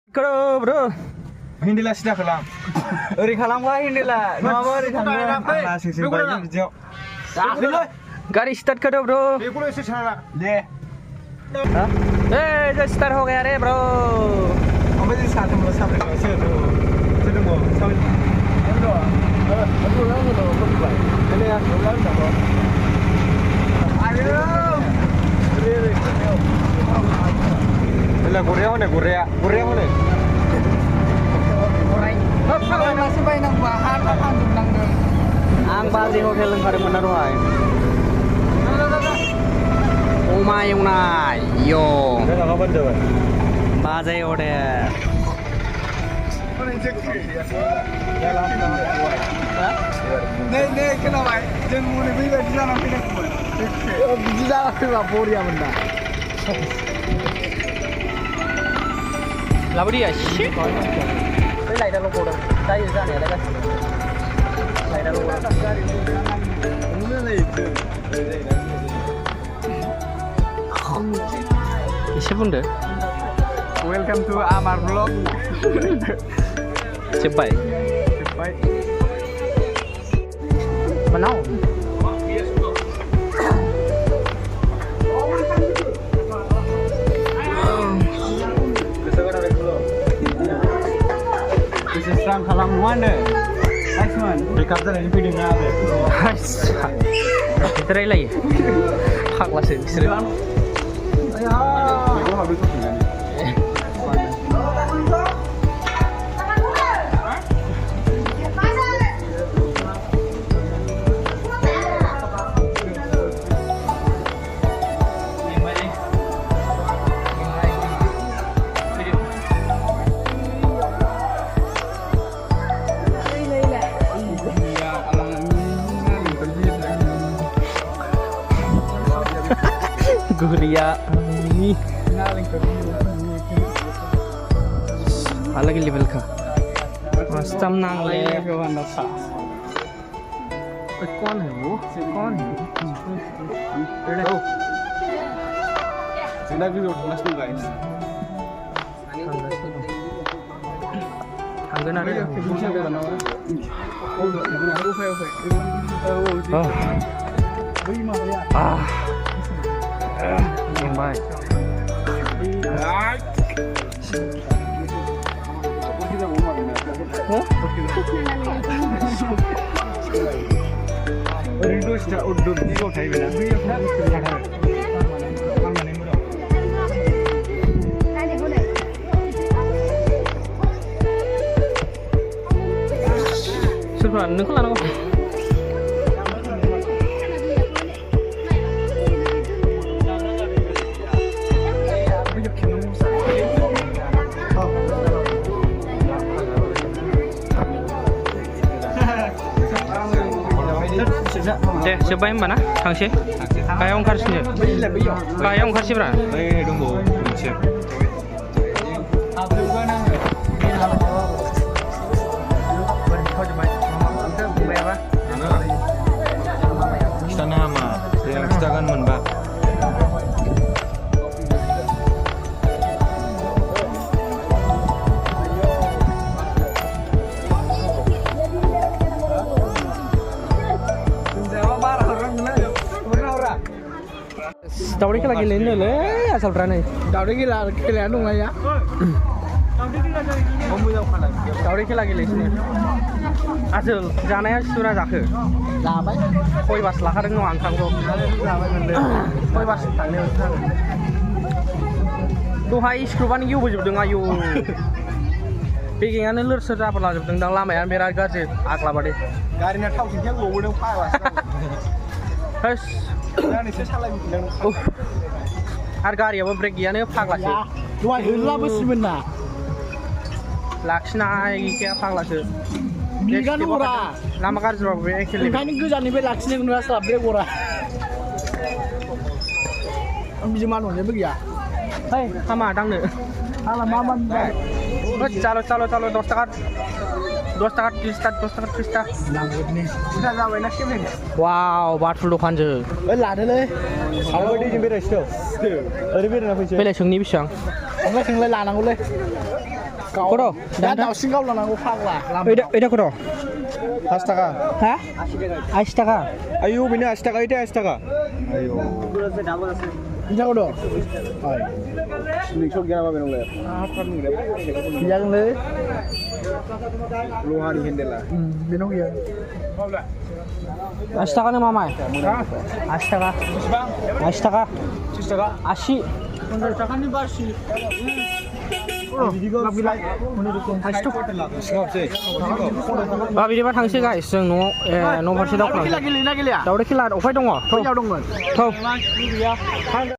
Kau bro, Hindilah sudah kelam. ori kalam kah hindilah? Nama ori tangga. Allah sing bayi hijau. गाड़ी स्टार्ट करो ब्रो। बेखौनो एसे सारा दे। जो स्टार्ट हो गया रे ब्रो। ओमफ्राय जों साथामल' साब्रैल' सोर दङ साब्रै Korea mana? Korea mana? Masih banyak bahan apa Ang bazi hotel ng kare mana rohay. Uma yung na yo. Dah nak apa dah? Bazi hotel. Nih kenapa? Jangan mulai beli di sana pindah ke mana? Di sana pindah Korea benda. Lalu dia shit. Cái này đang lộn rồi. Đây ra này đây. Này đang lộn. Siapa Welcome to Amar Vlog. Cepai. Baik. Menau. Serang kalam mana? Asman, dekat sana di pinggir ada. Terai lagi. Hak lah sih. Serius. Aku habis tu ni. Guria ini अलग लेवल का मस्तम नांग ले कौन है वो कौन है Sina video langsung guys. Hanggan ada yang baik Rindu sudah undur ni kau cari mana? Sebenarnya nengkol anak apa? Deh, cobain mana? Tangsi? Kayak orang karsi ni? Kayak orang karsi berapa? Tunggu, cek. Kita nama, yang kita kan menbak. Tawari lagi lain dulu, asal berani. Tawari kita kalian dong ya. Tawari lagi lain sini. Asal, jangan surah zakir. Lama. Koi bas lah kadang nuang kang tu. Koi bas tanya. Tu hai skruban you bujub dengan you. Pegangan lur sudah perlu bujub dengan lama ya, merah gaji akla badi. Gari nak tahu sih yang gua udah pakai. Terus. Ni saya salah bilang. Harga dia apa break dia ni phak lah sih. Dua hilang besi benda. Laksana ini kaya phak lah sih. Bigan murah. Lama kan sebab actually. Kan ini jadi bela sini kena salah break murah. Ambil mana ni bagi ya? Hey, sama dang ni. Alah maman. Chalo, 10 takat. 10 takat Krista. Langut ni. Sudah sampai nak kemana? Wow, batul dukan je. Lah ada le. Apa dia jemput resto? Ada bila nak pergi? Bela sung ni bisang. Enggak sing le lanang le. Koro, दा दाउसिन गावलांनांगौ फाग्ला Ida koro. 5 টাকা Hah? 80 taka. আইও বিনে 80 টাকা এটা 80 টাকা আইও हिनजाव दं नोंसो गियाना माबे नंलाय गैयालै लहानि हेन्देला बेनाव गैया 80 taka nih mamai. 80 taka. 80 taka. 30 টাকা 80. 50 थाखानि बासि Ba bidiba थांसै guys जों न' फारसे दावखोलांसै खेला गेलेयोना गेलेया दावदै खेला अफाय दङ बैयाव दंमोन थौ